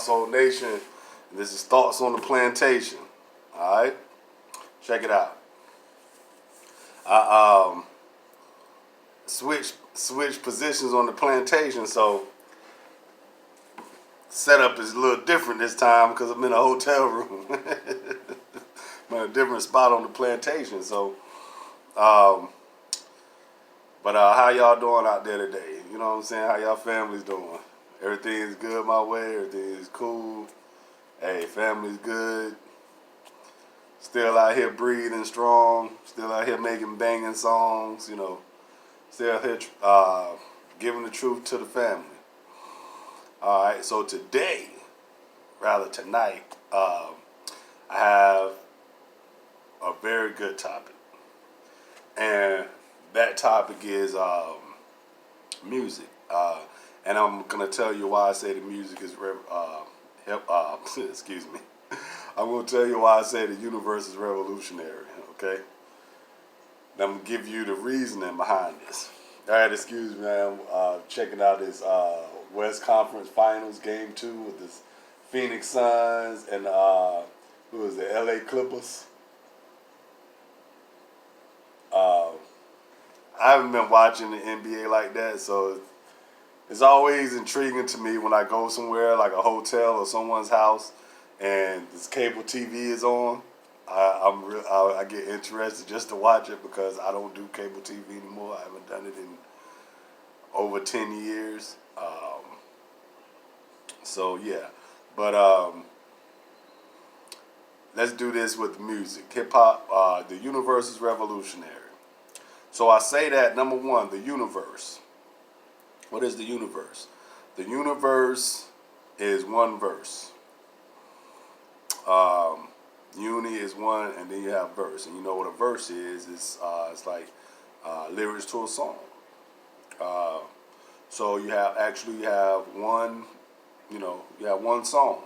S.O.U.L Nation. And this is Thoughts on the Plantation. Alright? Check it out. I switched positions on the plantation, so setup is a little different this time because I'm in a hotel room. I'm in a different spot on the plantation. So, but how y'all doing out there today? You know what I'm saying? How y'all families doing? Everything's good my way. Everything's cool. Hey, family's good. Still out here breathing strong. Still out here making banging songs. You know, still out here giving the truth to the family. All right. So today, rather tonight, I have a very good topic, and that topic is music. And I'm gonna tell you why I say the music is excuse me. I'm gonna tell you why I say the universe is revolutionary. Okay. And I'm gonna give you the reasoning behind this. All right, excuse me. I'm checking out this West Conference Finals Game 2 with this Phoenix Suns and who is it? LA Clippers. I haven't been watching the NBA like that, so it's always intriguing to me when I go somewhere like a hotel or someone's house and this cable TV is on. I get interested just to watch it because I don't do cable TV anymore. I haven't done it in over 10 years. So yeah, but let's do this with music. Hip hop. The universe is revolutionary. So I say that, number one, the universe. What is the universe? The universe is one verse. Uni is one, and then you have verse. And you know what a verse is? It's like lyrics to a song. So you have one, you have one song.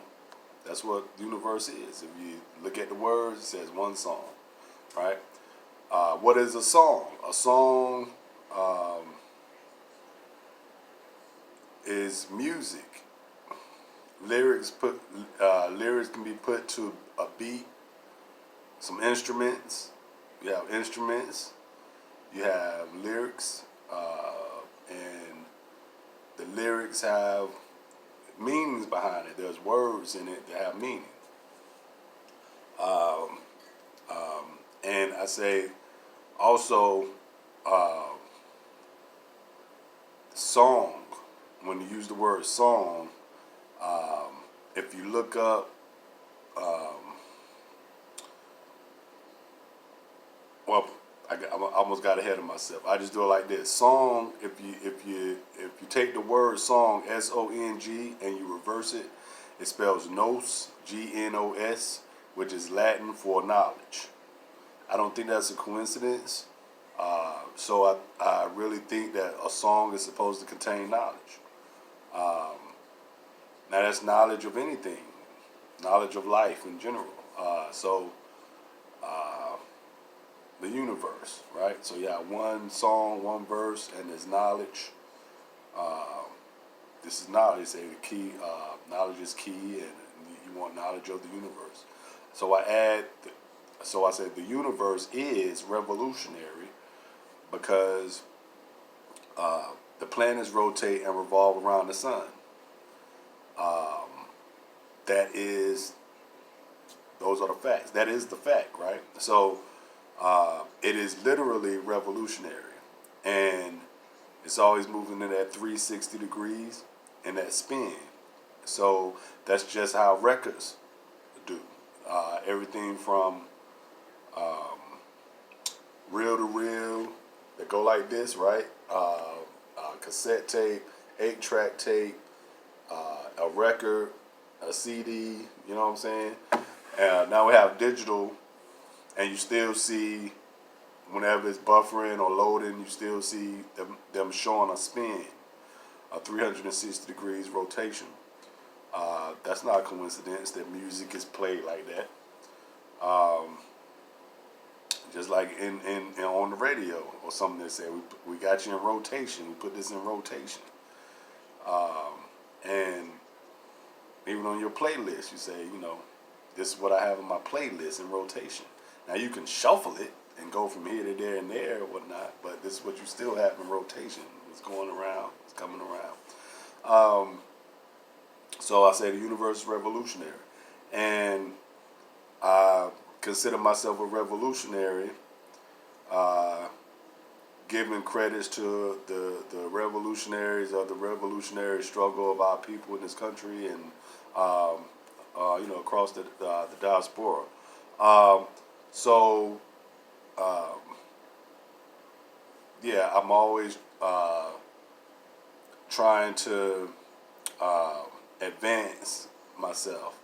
That's what the universe is. If you look at the words, it says one song, right? What is a song? A song is music. Lyrics can be put to a beat. Some instruments. You have instruments. You have lyrics, and the lyrics have meanings behind it. There's words in it that have meaning. And I say also song. When you use the word song, if you look up, well, I almost got ahead of myself. I just do it like this. Song. If you take the word song, SONG, and you reverse it, it spells nos, GNOS, which is Latin for knowledge. I don't think that's a coincidence. So I really think that a song is supposed to contain knowledge. Now that's knowledge of anything, knowledge of life in general. The universe, right? So you have one song, one verse, and there's knowledge. This is knowledge. They say the key, knowledge is key, and you want knowledge of the universe. So I said the universe is revolutionary because the planets rotate and revolve around the sun. Those are the facts. That is the fact, right? So it is literally revolutionary, and it's always moving in that 360 degrees and that spin. So that's just how records do. Everything from reel to reel that go like this, right? Cassette tape, 8-track tape, a record, a CD, you know what I'm saying? Now we have digital, and you still see, whenever it's buffering or loading, you still see them showing a spin, a 360 degrees rotation. That's not a coincidence that music is played like that. Just like in on the radio or something that said we got you in rotation. We put this in rotation, and Even on your playlist, you say, this is what I have in my playlist in rotation. Now you can shuffle it and go from here to there and there or whatnot, but this is what you still have in rotation. It's going around, it's coming around. So I say the universe is revolutionary. And I consider myself a revolutionary, giving credits to the revolutionaries of the revolutionary struggle of our people in this country and, across the diaspora. So, yeah, I'm always trying to advance myself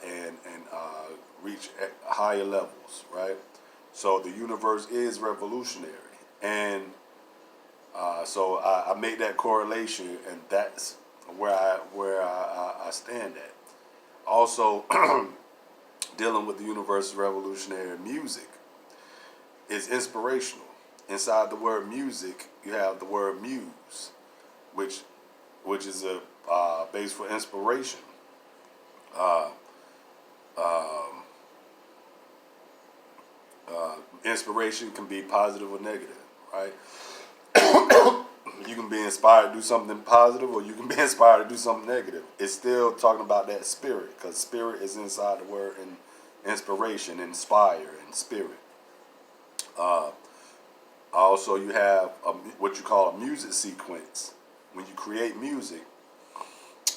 and reach higher levels, right? So the universe is revolutionary, and so I make that correlation, and that's where I stand at. Also, dealing with the universe is revolutionary music is inspirational. Inside the word music, you have the word muse, which is a base for inspiration. Uh, um, Inspiration can be positive or negative, right? You can be inspired to do something positive, or you can be inspired to do something negative. It's still talking about that spirit, because spirit is inside the word in inspiration, inspire, and spirit. Uh, Also, you have what you call a music sequence. When you create music,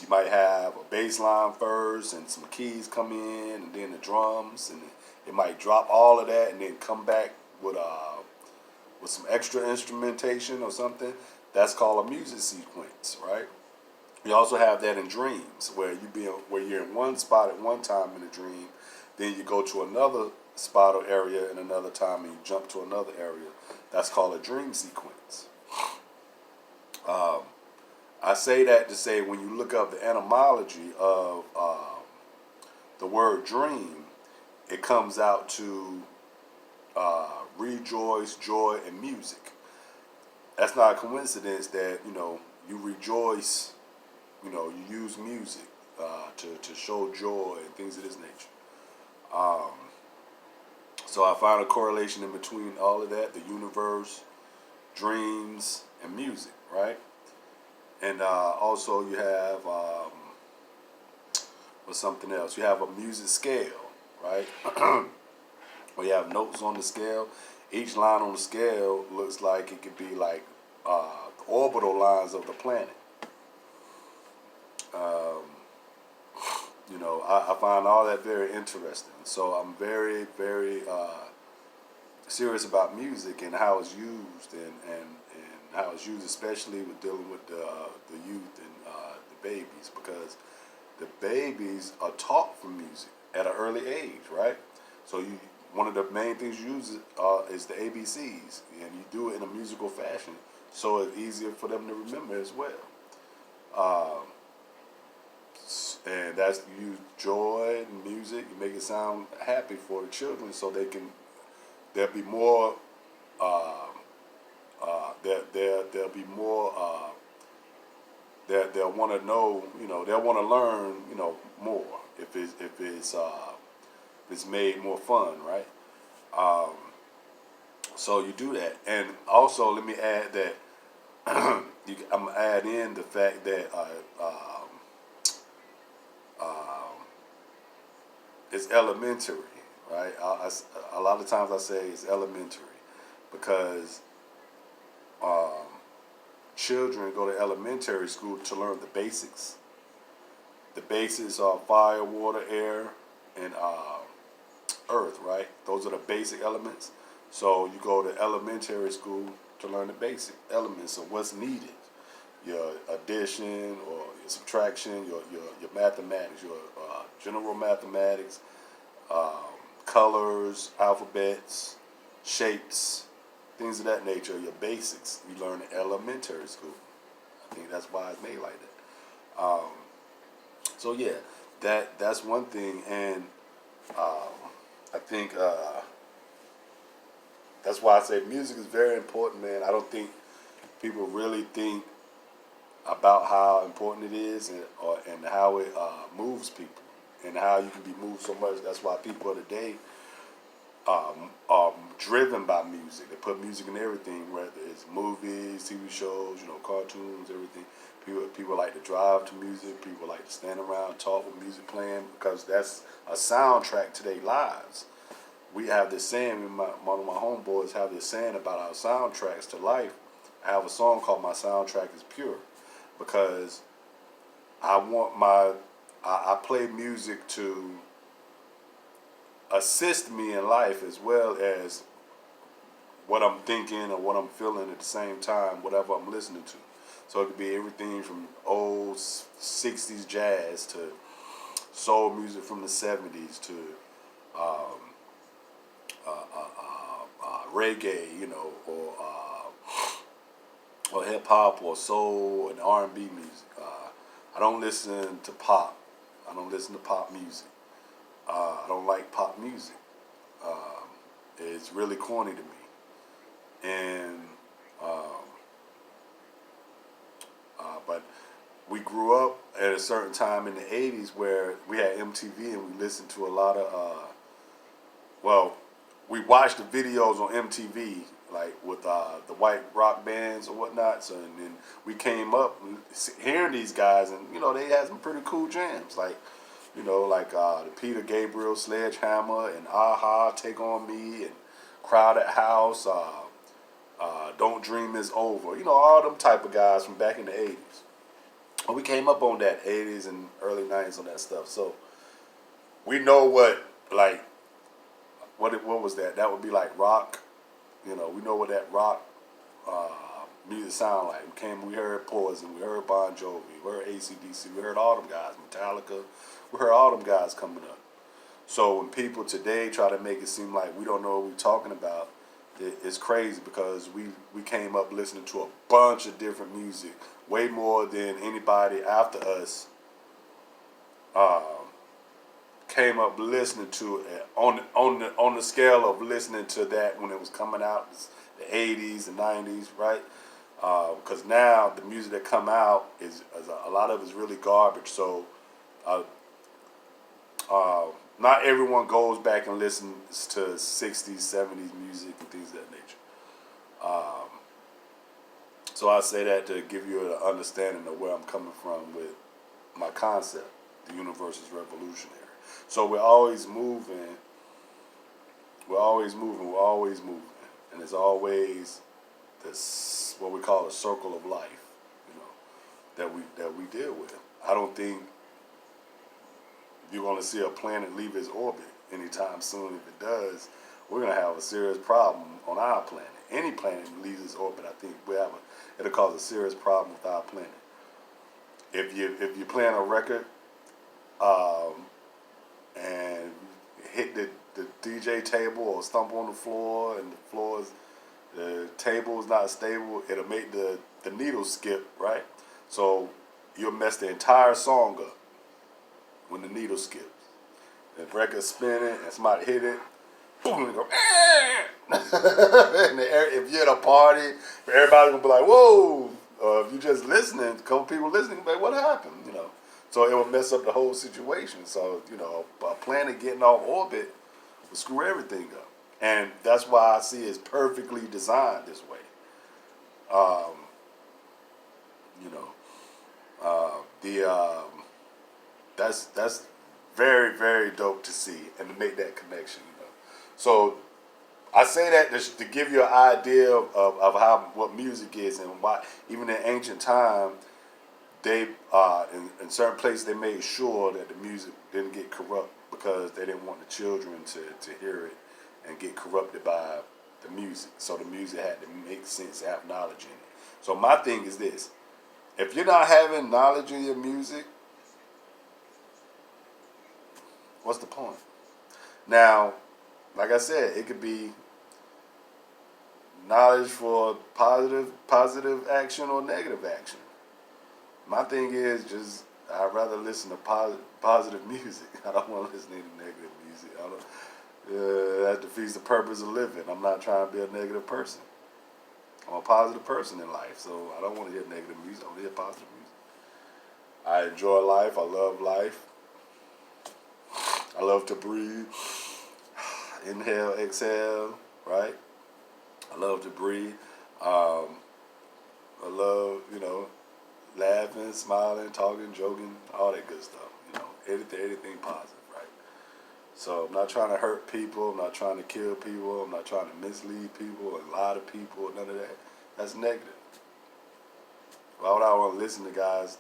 you might have a bass line first, and some keys come in, and then the drums, and it might drop all of that, and then come back with some extra instrumentation or something. That's called a music sequence, right? You also have that in dreams, where where you're in one spot at one time in a dream, then you go to another spot or area in another time, and you jump to another area. That's called a dream sequence. Um, I say that to say, when you look up the etymology of the word dream, it comes out to rejoice, joy, and music. That's not a coincidence that you rejoice. You use music to show joy and things of this nature. Um, so I find a correlation in between all of that: the universe, dreams, and music, right? And also you have what's something else? You have a music scale, right? Where you have notes on the scale. Each line on the scale looks like it could be like the orbital lines of the planet. Um, I find all that very interesting. So I'm very, very serious about music and how it's used, and how it's used, especially with dealing with the youth and the babies, because the babies are taught from music at an early age, right? So one of the main things you use is the ABCs, and you do it in a musical fashion, so it's easier for them to remember as well. Um, and that's, you use joy and music. You make it sound happy for the children, so there'll be more. There'll be more. They'll want to know. They'll want to learn. More if it's made more fun, right? Um, so you do that, and also let me add that I'm gonna add in the fact that um, it's elementary, right? A lot of times I say it's elementary because um, children go to elementary school to learn the basics. The basics are fire, water, air, and earth, right? Those are the basic elements. So you go to elementary school to learn the basic elements of what's needed. Your addition or your subtraction, your mathematics, your general mathematics, um, colors, alphabets, shapes, things of that nature. Your basics you learn in elementary school. I think that's why it's made like that. So yeah, that's one thing, and I think that's why I say music is very important, man. I don't think people really think about how important it is, and how it moves people, and how you can be moved so much. That's why people of today are driven by music. They put music in everything, whether it's movies, TV shows, cartoons, everything. People like to drive to music. People like to stand around and talk with music playing, because that's a soundtrack to their lives. We have this saying, one of my homeboys have this saying about our soundtracks to life. I have a song called "My Soundtrack is Pure," because I play music to assist me in life, as well as what I'm thinking or what I'm feeling at the same time, whatever I'm listening to. So it could be everything from old 60s jazz to soul music from the 70s to um, reggae, or hip hop or soul and R&B music. I don't listen to pop. I don't listen to pop music. I don't like pop music. It's really corny to me. And but we grew up at a certain time in the '80s where we had MTV, and we listened to a lot of we watched the videos on MTV, like with the white rock bands or whatnot. So, and then we came up hearing these guys, and they had some pretty cool jams, like the Peter Gabriel Sledgehammer and Aha Take on Me and Crowded House, Don't Dream Is Over. All them type of guys from back in the '80s. And we came up on that '80s and early '90s on that stuff. So we know what was that? That would be like rock. We know what that rock music sound like. We heard Poison, we heard Bon Jovi, we heard AC/DC, we heard all them guys, Metallica. We heard all them guys coming up. So when people today try to make it seem like we don't know what we're talking about, it's crazy, because we came up listening to a bunch of different music, way more than anybody after us came up listening to it, on the scale of listening to that when it was coming out, the '80s and '90s, right? Because now the music that come out is a lot of it's really garbage. So not everyone goes back and listens to '60s, '70s music and things of that nature. So I say that to give you an understanding of where I'm coming from with my concept. The universe is revolutionary. So we're always moving. We're always moving. We're always moving, and it's always this what we call a circle of life, that we deal with. I don't think you're going to see a planet leave its orbit anytime soon. If it does, we're going to have a serious problem on our planet. Any planet that leaves its orbit, I think it'll cause a serious problem with our planet. If you're playing a record and hit the DJ table or stumble on the floor, and the table is not stable, it'll make the needle skip, right? So you'll mess the entire song up when the needle skips. The record's spinning and somebody hit it, boom, and go, and if you're at a party, everybody's gonna be like, whoa. If you're just listening, a couple people listening, like, what happened? So it will mess up the whole situation. So, a planet getting off orbit will screw everything up. And that's why I see it's perfectly designed this way. That's very, very dope to see and to make that connection. So I say that to give you an idea of what music is, and why even in ancient time they in certain places they made sure that the music didn't get corrupt, because they didn't want the children to hear it and get corrupted by the music. So the music had to make sense, have knowledge in it. So my thing is this: if you're not having knowledge in your music, what's the point? Now, like I said, it could be knowledge for positive action or negative action. My thing is just I'd rather listen to positive music. I don't want to listen to any negative music. That defeats the purpose of living. I'm not trying to be a negative person. I'm a positive person in life, so I don't want to hear negative music. I want to hear positive music. I enjoy life. I love life. I love to breathe. Inhale, exhale, right? I love to breathe. Um, I love, laughing, smiling, talking, joking, all that good stuff. Anything positive, right? So I'm not trying to hurt people. I'm not trying to kill people. I'm not trying to mislead people and lie to people. None of that. That's negative. Why would I want to listen to guys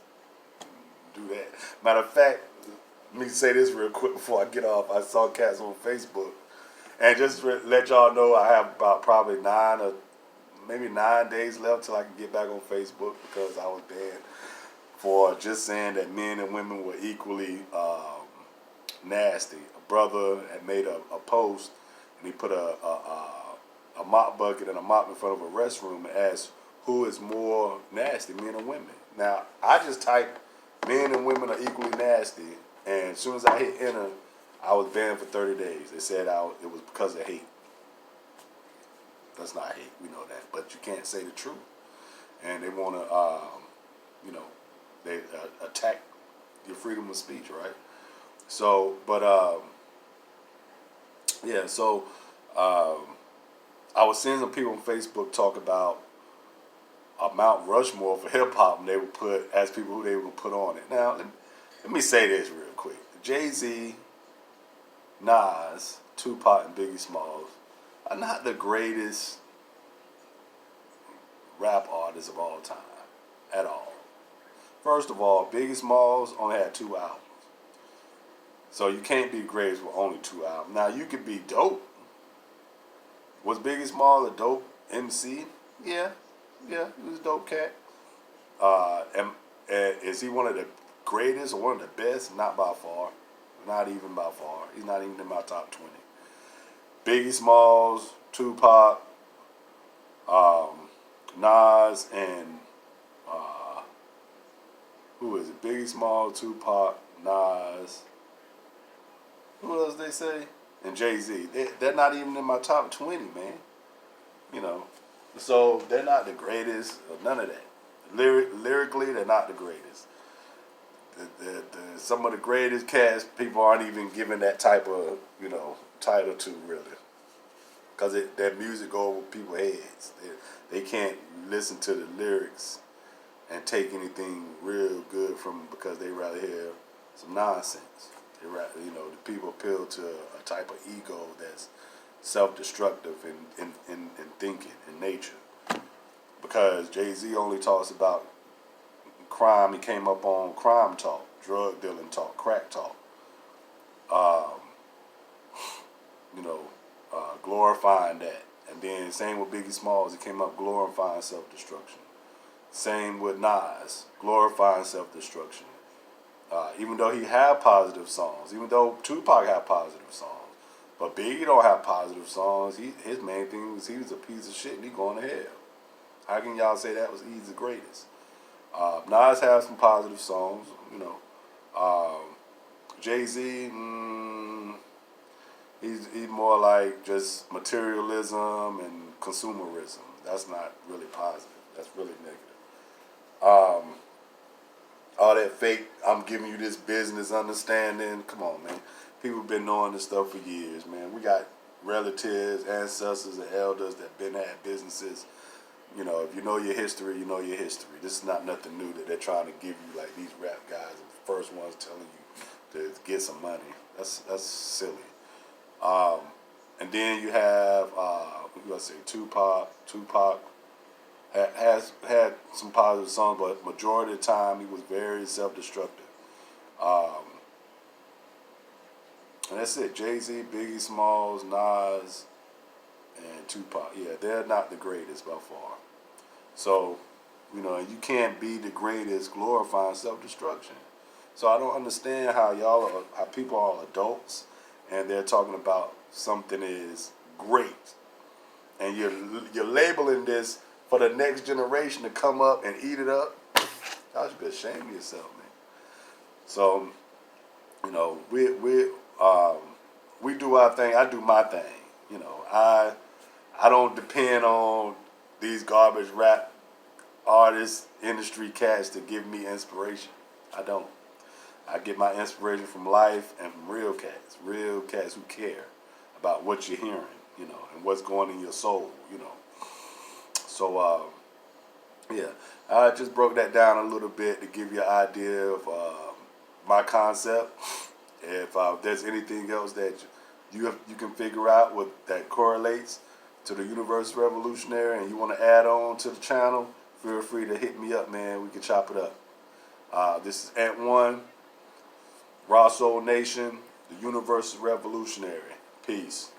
do that? Matter of fact, let me say this real quick before I get off. I saw cats on Facebook, and just to let y'all know, I have about probably 9 days left till I can get back on Facebook because I was banned for just saying that men and women were equally nasty. A brother had made a post, and he put a mop bucket and a mop in front of a restroom and asked who is more nasty, men or women. Now, I just typed men and women are equally nasty, and as soon as I hit enter, I was banned for 30 days. They said it was because of hate. That's not hate, we know that, but you can't say the truth. And they want to, they attack your freedom of speech, right? So, but yeah. So I was seeing some people on Facebook talk about a Mount Rushmore for hip hop, and they would ask people who they would put on it. Now, let me say this real quick: Jay-Z, Nas, Tupac, and Biggie Smalls are not the greatest rap artists of all time at all. First of all, Biggie Smalls only had 2 albums. So you can't be greatest with only 2 albums. Now, you could be dope. Was Biggie Smalls a dope MC? Yeah, he was a dope cat. And is he one of the greatest or one of the best? Not by far. Not even by far. He's not even in my top 20. Biggie Smalls, Tupac, Nas, and who is it? Biggie Smalls, Tupac, Nas. Who else they say? And Jay-Z. They're not even in my top 20, man. So they're not the greatest. None of that. Lyrically, they're not the greatest. Some of the greatest cats, people aren't even giving that type of, title to, really. Because that music go over people's heads. They can't listen to the lyrics and take anything real good from them because they rather hear some nonsense. They rather, the people appeal to a type of ego that's self-destructive in thinking, in nature. Because Jay-Z only talks about crime. He came up on crime talk, drug dealing talk, crack talk. Glorifying that. And then same with Biggie Smalls, he came up glorifying self-destruction. Same with Nas, glorifying self-destruction. Even though he had positive songs, even though Tupac had positive songs, but Biggie don't have positive songs. His main thing was he was a piece of shit and he going to hell. How can y'all say he's the greatest? Nas has some positive songs, Jay-Z, he's more like just materialism and consumerism. That's not really positive. That's really negative. All that fake, I'm giving you this business understanding. Come on, man. People been knowing this stuff for years, man. We got relatives, ancestors, and elders that been had businesses. If you know your history, you know your history. This is not nothing new that they're trying to give you like these rap guys are the first ones telling you to get some money. That's silly. And then you have who I say Tupac. Tupac has had some positive songs, but majority of the time he was very self-destructive. And that's it. Jay-Z, Biggie Smalls, Nas, and Tupac. Yeah, they're not the greatest by far. So, you can't be the greatest glorifying self-destruction. So I don't understand how people are adults and they're talking about something is great, and you're labeling this for the next generation to come up and eat it up. Y'all should be ashamed of yourself, man. So, we do our thing. I do my thing. I don't depend on these garbage rap artists, industry cats to give me inspiration. I don't. I get my inspiration from life and from real cats who care about what you're hearing, and what's going in your soul. So, yeah, I just broke that down a little bit to give you an idea of my concept. If there's anything else that you can figure out that correlates to the universe revolutionary and you want to add on to the channel, feel free to hit me up, man. We can chop it up. This is Ant One, Raw Soul Nation, the universe revolutionary. Peace.